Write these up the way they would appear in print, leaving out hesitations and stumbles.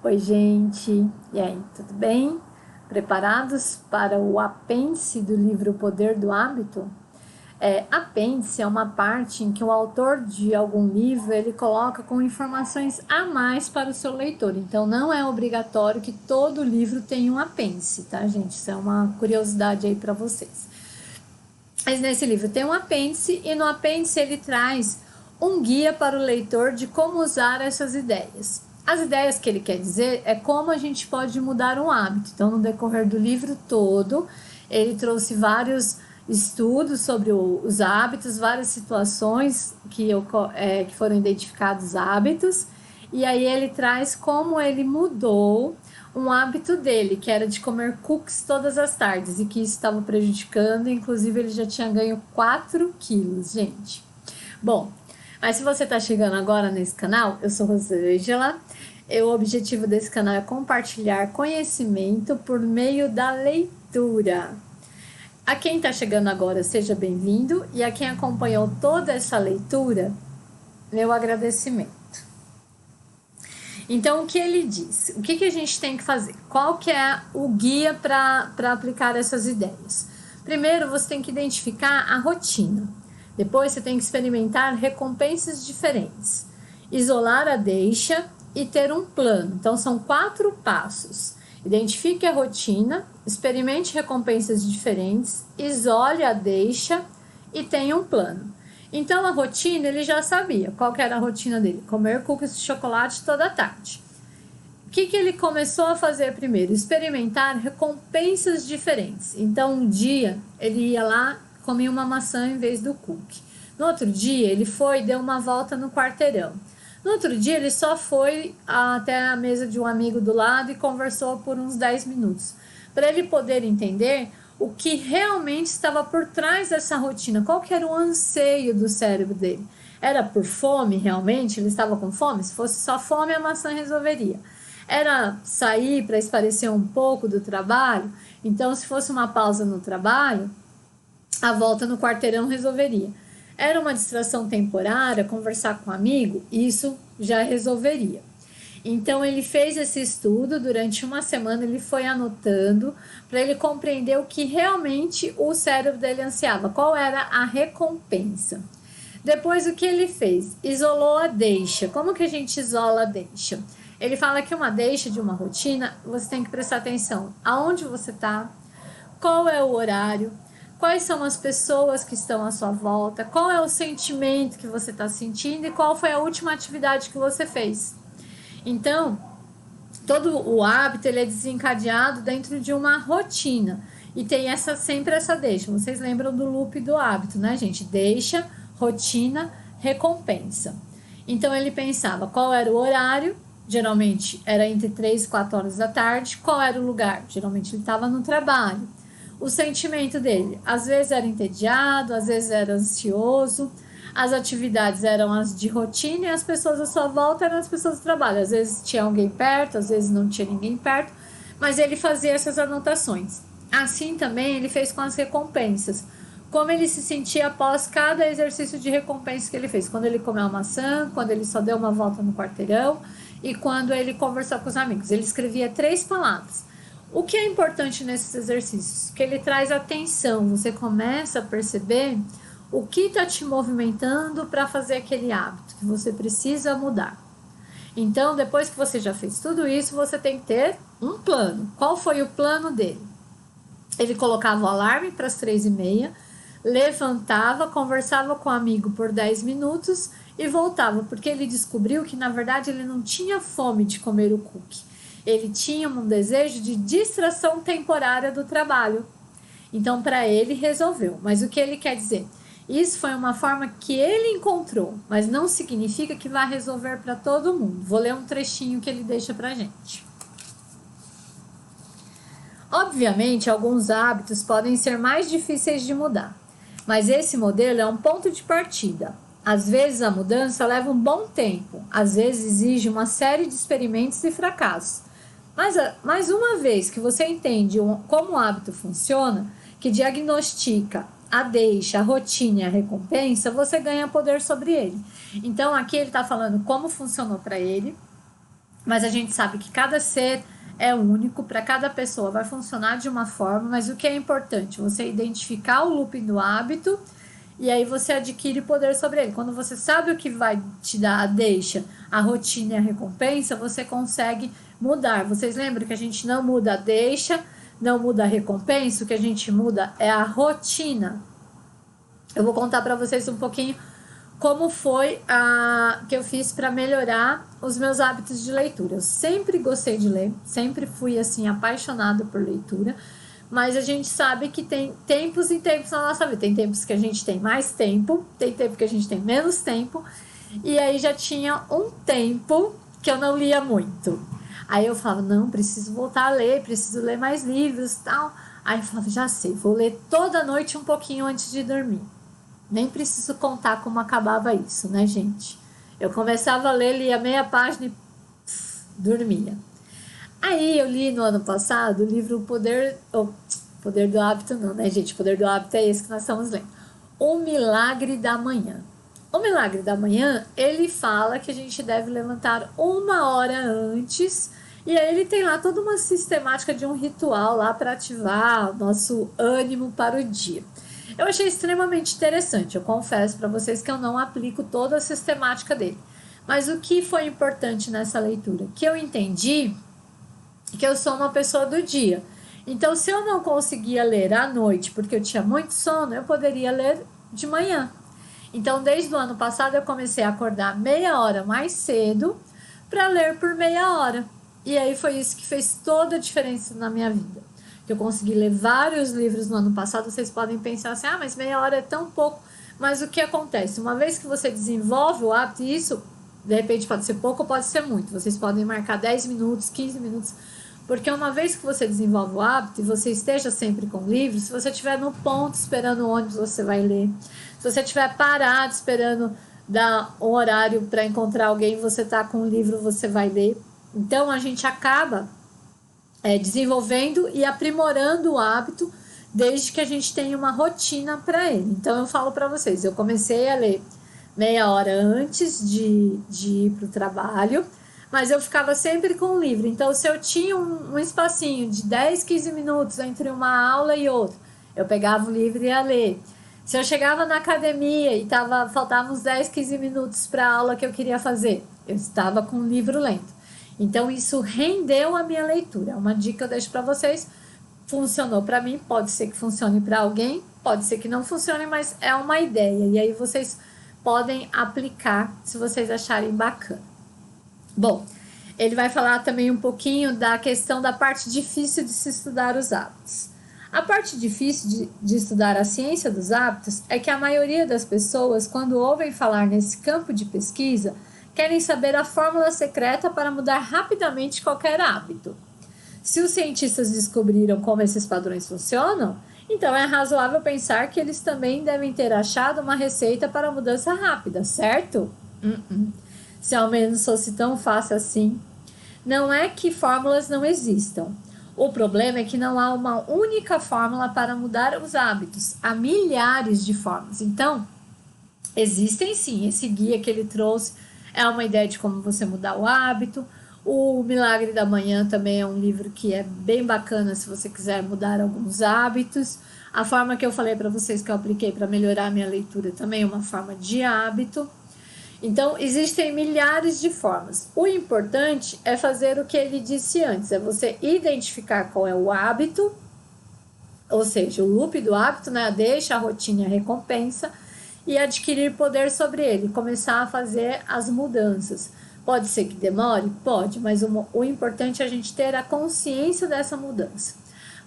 Oi, gente! E aí, tudo bem? Preparados para o apêndice do livro O Poder do Hábito? Apêndice é uma parte em que o autor de algum livro ele coloca com informações a mais para o seu leitor. Então, não é obrigatório que todo livro tenha um apêndice, tá, gente? Isso é uma curiosidade aí para vocês. Mas nesse livro tem um apêndice e no apêndice ele traz um guia para o leitor de como usar essas ideias. As ideias que ele quer dizer é como a gente pode mudar um hábito. Então, no decorrer do livro todo, ele trouxe vários estudos sobre os hábitos, várias situações que foram identificados hábitos, e aí ele traz como ele mudou um hábito dele, que era de comer cookies todas as tardes, e que isso estava prejudicando, inclusive ele já tinha ganho 4 quilos, gente. Bom, mas se você está chegando agora nesse canal, eu sou Rosângela. O objetivo desse canal é compartilhar conhecimento por meio da leitura. A quem está chegando agora, seja bem-vindo, e a quem acompanhou toda essa leitura, meu agradecimento. Então, o que ele diz? O que a gente tem que fazer? Qual que é o guia para aplicar essas ideias? Primeiro, você tem que identificar a rotina. Depois, você tem que experimentar recompensas diferentes. Isolar a deixa e ter um plano. Então, são 4 passos. Identifique a rotina, experimente recompensas diferentes, isole a deixa e tenha um plano. Então, a rotina, ele já sabia qual que era a rotina dele, comer cookies de chocolate toda tarde. O que ele começou a fazer primeiro? Experimentar recompensas diferentes. Então, um dia, ele ia lá, comia uma maçã em vez do cookie. No outro dia, ele foi e deu uma volta no quarteirão. No outro dia, ele só foi até a mesa de um amigo do lado e conversou por uns 10 minutos, para ele poder entender o que realmente estava por trás dessa rotina, qual que era o anseio do cérebro dele. Era por fome realmente? Ele estava com fome? Se fosse só fome, a maçã resolveria. Era sair para espairecer um pouco do trabalho? Então, se fosse uma pausa no trabalho, a volta no quarteirão resolveria. Era uma distração temporária, conversar com um amigo? Isso já resolveria. Então, ele fez esse estudo, durante uma semana ele foi anotando para ele compreender o que realmente o cérebro dele ansiava, qual era a recompensa. Depois, o que ele fez? Isolou a deixa. Como que a gente isola a deixa? Ele fala que uma deixa de uma rotina, você tem que prestar atenção aonde você está, qual é o horário, quais são as pessoas que estão à sua volta, qual é o sentimento que você está sentindo e qual foi a última atividade que você fez. Então, todo o hábito ele é desencadeado dentro de uma rotina e tem sempre essa deixa. Vocês lembram do loop do hábito, né, gente? Deixa, rotina, recompensa. Então, ele pensava qual era o horário, geralmente era entre 3 e 4 horas da tarde, qual era o lugar, geralmente ele estava no trabalho. O sentimento dele, às vezes era entediado, às vezes era ansioso. As atividades eram as de rotina e as pessoas à sua volta eram as pessoas do trabalho. Às vezes tinha alguém perto, às vezes não tinha ninguém perto, mas ele fazia essas anotações. Assim também ele fez com as recompensas. Como ele se sentia após cada exercício de recompensa que ele fez. Quando ele comeu uma maçã, quando ele só deu uma volta no quarteirão e quando ele conversou com os amigos. Ele escrevia 3 palavras. O que é importante nesses exercícios? Que ele traz atenção. Você começa a perceber o que está te movimentando para fazer aquele hábito que você precisa mudar. Então, depois que você já fez tudo isso, você tem que ter um plano. Qual foi o plano dele? Ele colocava o alarme para as 3h30, levantava, conversava com o amigo por 10 minutos e voltava, porque ele descobriu que, na verdade, ele não tinha fome de comer o cookie. Ele tinha um desejo de distração temporária do trabalho. Então, para ele, resolveu. Mas o que ele quer dizer? Isso foi uma forma que ele encontrou, mas não significa que vai resolver para todo mundo. Vou ler um trechinho que ele deixa para a gente. Obviamente, alguns hábitos podem ser mais difíceis de mudar, mas esse modelo é um ponto de partida. Às vezes, a mudança leva um bom tempo, às vezes exige uma série de experimentos e fracassos. Mas uma vez que você entende como o hábito funciona, que diagnostica a deixa, a rotina e a recompensa, você ganha poder sobre ele. Então, aqui ele está falando como funcionou para ele, Mas a gente sabe que cada ser é único, para cada pessoa vai funcionar de uma forma, mas o que é importante? Você identificar o looping do hábito e aí você adquire poder sobre ele. Quando você sabe o que vai te dar a deixa, a rotina e a recompensa, você consegue mudar. Vocês lembram que a gente não muda a deixa, não muda a recompensa, o que a gente muda é a rotina. Eu vou contar para vocês um pouquinho como foi que eu fiz para melhorar os meus hábitos de leitura. Eu sempre gostei de ler, sempre fui assim apaixonada por leitura, mas a gente sabe que tem tempos e tempos na nossa vida. Tem tempos que a gente tem mais tempo, tem tempo que a gente tem menos tempo, e aí já tinha um tempo que eu não lia muito. Aí eu falava, não, preciso voltar a ler, preciso ler mais livros e tal. Aí eu falava, já sei, vou ler toda noite um pouquinho antes de dormir. Nem preciso contar como acabava isso, né, gente? Eu começava a ler, lia meia página e dormia. Aí eu li no ano passado o livro Poder do Hábito não, né, gente? O Poder do Hábito é esse que nós estamos lendo. O Milagre da Manhã. O Milagre da Manhã, ele fala que a gente deve levantar 1 hora antes, e aí ele tem lá toda uma sistemática de um ritual lá para ativar o nosso ânimo para o dia. Eu achei extremamente interessante. Eu confesso para vocês que eu não aplico toda a sistemática dele. Mas o que foi importante nessa leitura? Que eu entendi que eu sou uma pessoa do dia. Então, se eu não conseguia ler à noite porque eu tinha muito sono, eu poderia ler de manhã. Então, desde o ano passado, eu comecei a acordar meia hora mais cedo para ler por meia hora. E aí foi isso que fez toda a diferença na minha vida. Eu consegui ler vários livros no ano passado. Vocês podem pensar assim, mas meia hora é tão pouco. Mas o que acontece? Uma vez que você desenvolve o hábito, e isso de repente pode ser pouco ou pode ser muito. Vocês podem marcar 10 minutos, 15 minutos. Porque uma vez que você desenvolve o hábito e você esteja sempre com livros, se você estiver no ponto esperando o ônibus, você vai ler. Se você estiver parado esperando dar um horário para encontrar alguém, você está com um livro, você vai ler. Então a gente acaba desenvolvendo e aprimorando o hábito desde que a gente tenha uma rotina para ele. Então eu falo para vocês, eu comecei a ler meia hora antes de ir para o trabalho, mas eu ficava sempre com o livro. Então se eu tinha um espacinho de 10, 15 minutos entre uma aula e outra, eu pegava o livro e ia ler. Se eu chegava na academia e faltavam uns 10, 15 minutos para a aula que eu queria fazer, eu estava com o livro lendo. Então, isso rendeu a minha leitura. É uma dica que eu deixo para vocês. Funcionou para mim, pode ser que funcione para alguém, pode ser que não funcione, mas é uma ideia. E aí vocês podem aplicar se vocês acharem bacana. Bom, ele vai falar também um pouquinho da questão da parte difícil de se estudar os hábitos. A parte difícil de estudar a ciência dos hábitos é que a maioria das pessoas, quando ouvem falar nesse campo de pesquisa, querem saber a fórmula secreta para mudar rapidamente qualquer hábito. Se os cientistas descobriram como esses padrões funcionam, então é razoável pensar que eles também devem ter achado uma receita para mudança rápida, certo? Se ao menos fosse tão fácil assim. Não é que fórmulas não existam. O problema é que não há uma única fórmula para mudar os hábitos. Há milhares de formas. Então, existem sim. Esse guia que ele trouxe é uma ideia de como você mudar o hábito. O Milagre da Manhã também é um livro que é bem bacana se você quiser mudar alguns hábitos. A forma que eu falei para vocês que eu apliquei para melhorar a minha leitura também é uma forma de hábito. Então, existem milhares de formas. O importante é fazer o que ele disse antes, é você identificar qual é o hábito, ou seja, o loop do hábito, né? A deixa, a rotina e a recompensa, e adquirir poder sobre ele, começar a fazer as mudanças. Pode ser que demore? Pode, mas o importante é a gente ter a consciência dessa mudança.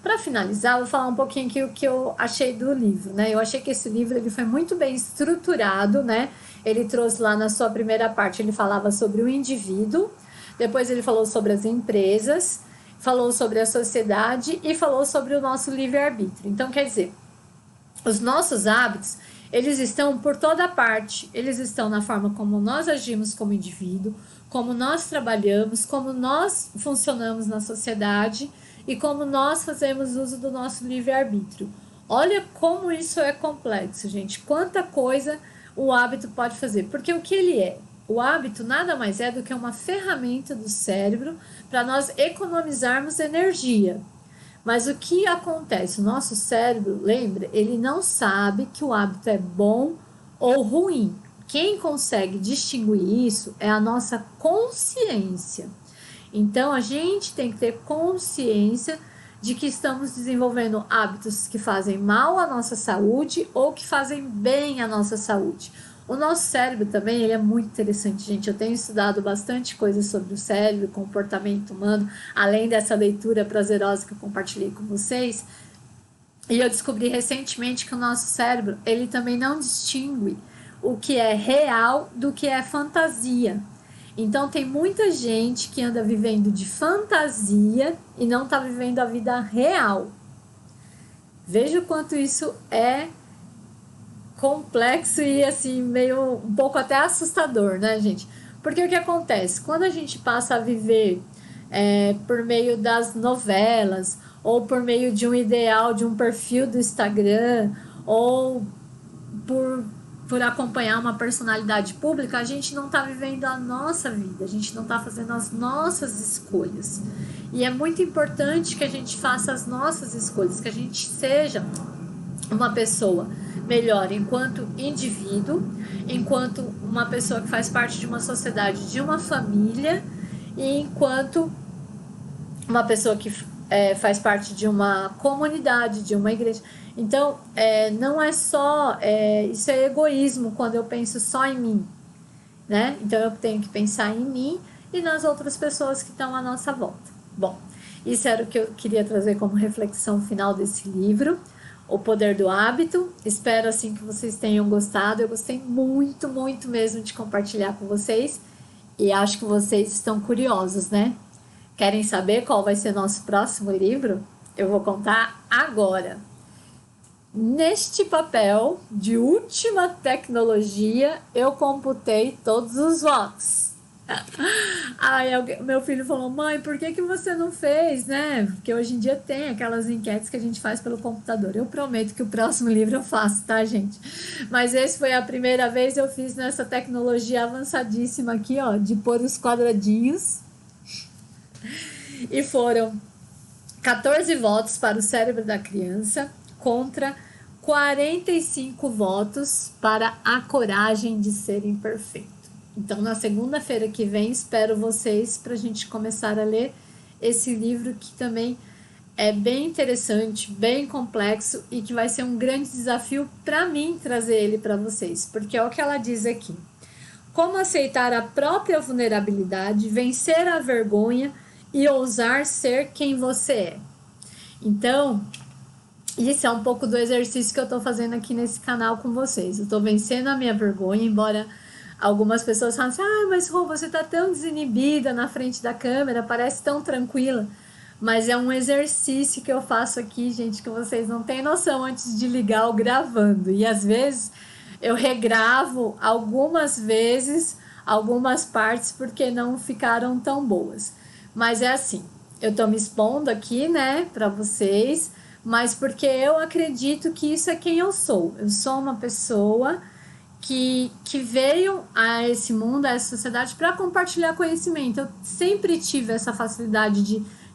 Para finalizar, vou falar um pouquinho aqui o que eu achei do livro, né? Eu achei que esse livro ele foi muito bem estruturado, né? Ele trouxe lá na sua primeira parte, ele falava sobre o indivíduo, depois ele falou sobre as empresas, falou sobre a sociedade e falou sobre o nosso livre-arbítrio. Então, quer dizer, os nossos hábitos, eles estão por toda parte, eles estão na forma como nós agimos como indivíduo, como nós trabalhamos, como nós funcionamos na sociedade e como nós fazemos uso do nosso livre-arbítrio. Olha como isso é complexo, gente, quanta coisa o hábito pode fazer, porque o que ele é? O hábito nada mais é do que uma ferramenta do cérebro para nós economizarmos energia. Mas o que acontece? O nosso cérebro, lembra, ele não sabe que o hábito é bom ou ruim. Quem consegue distinguir isso é a nossa consciência. Então, a gente tem que ter consciência de que estamos desenvolvendo hábitos que fazem mal à nossa saúde ou que fazem bem à nossa saúde. O nosso cérebro também, ele é muito interessante, gente. Eu tenho estudado bastante coisa sobre o cérebro, comportamento humano, além dessa leitura prazerosa que eu compartilhei com vocês. E eu descobri recentemente que o nosso cérebro, ele também não distingue o que é real do que é fantasia. Então tem muita gente que anda vivendo de fantasia e não está vivendo a vida real. Veja o quanto isso é complexo e assim meio um pouco até assustador, né, gente? Porque o que acontece? Quando a gente passa a viver por meio das novelas ou por meio de um ideal, de um perfil do Instagram ou por acompanhar uma personalidade pública, a gente não está vivendo a nossa vida, a gente não está fazendo as nossas escolhas. E é muito importante que a gente faça as nossas escolhas, que a gente seja uma pessoa melhor enquanto indivíduo, enquanto uma pessoa que faz parte de uma sociedade, de uma família, e enquanto uma pessoa que faz parte de uma comunidade, de uma igreja. Então, não é só... isso é egoísmo quando eu penso só em mim, né? Então, eu tenho que pensar em mim e nas outras pessoas que estão à nossa volta. Bom, isso era o que eu queria trazer como reflexão final desse livro, O Poder do Hábito. Espero, assim, que vocês tenham gostado. Eu gostei muito, muito mesmo de compartilhar com vocês e acho que vocês estão curiosos, né? Querem saber qual vai ser nosso próximo livro? Eu vou contar agora. Neste papel de última tecnologia, eu computei todos os votos. Aí meu filho falou: mãe, por que você não fez, né? Porque hoje em dia tem aquelas enquetes que a gente faz pelo computador. Eu prometo que o próximo livro eu faço, tá, gente? Mas esse foi a primeira vez que eu fiz nessa tecnologia avançadíssima aqui, ó, de pôr os quadradinhos. E foram 14 votos para o cérebro da criança contra 45 votos para a coragem de ser imperfeito. Então, na segunda-feira que vem, espero vocês para a gente começar a ler esse livro que também é bem interessante, bem complexo e que vai ser um grande desafio para mim trazer ele para vocês, porque é o que ela diz aqui. Como aceitar a própria vulnerabilidade, vencer a vergonha e ousar ser quem você é. Então, isso é um pouco do exercício que eu estou fazendo aqui nesse canal com vocês. Eu estou vencendo a minha vergonha, embora algumas pessoas falem assim: mas Rô, você está tão desinibida na frente da câmera, parece tão tranquila. Mas é um exercício que eu faço aqui, gente, que vocês não têm noção antes de ligar o gravando. E às vezes eu regravo algumas vezes, algumas partes, porque não ficaram tão boas. Mas é assim, eu estou me expondo aqui, né, para vocês, mas porque eu acredito que isso é quem eu sou. Eu sou uma pessoa que veio a esse mundo, a essa sociedade, para compartilhar conhecimento. Eu sempre tive essa facilidade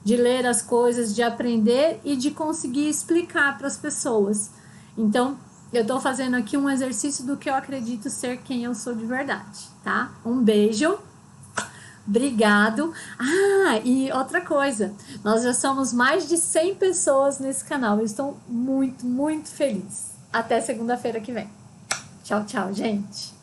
de ler as coisas, de aprender e de conseguir explicar para as pessoas. Então, eu estou fazendo aqui um exercício do que eu acredito ser quem eu sou de verdade, tá? Um beijo. Obrigado. E outra coisa, nós já somos mais de 100 pessoas nesse canal. Eu estou muito, muito feliz. Até segunda-feira que vem. Tchau, tchau, gente.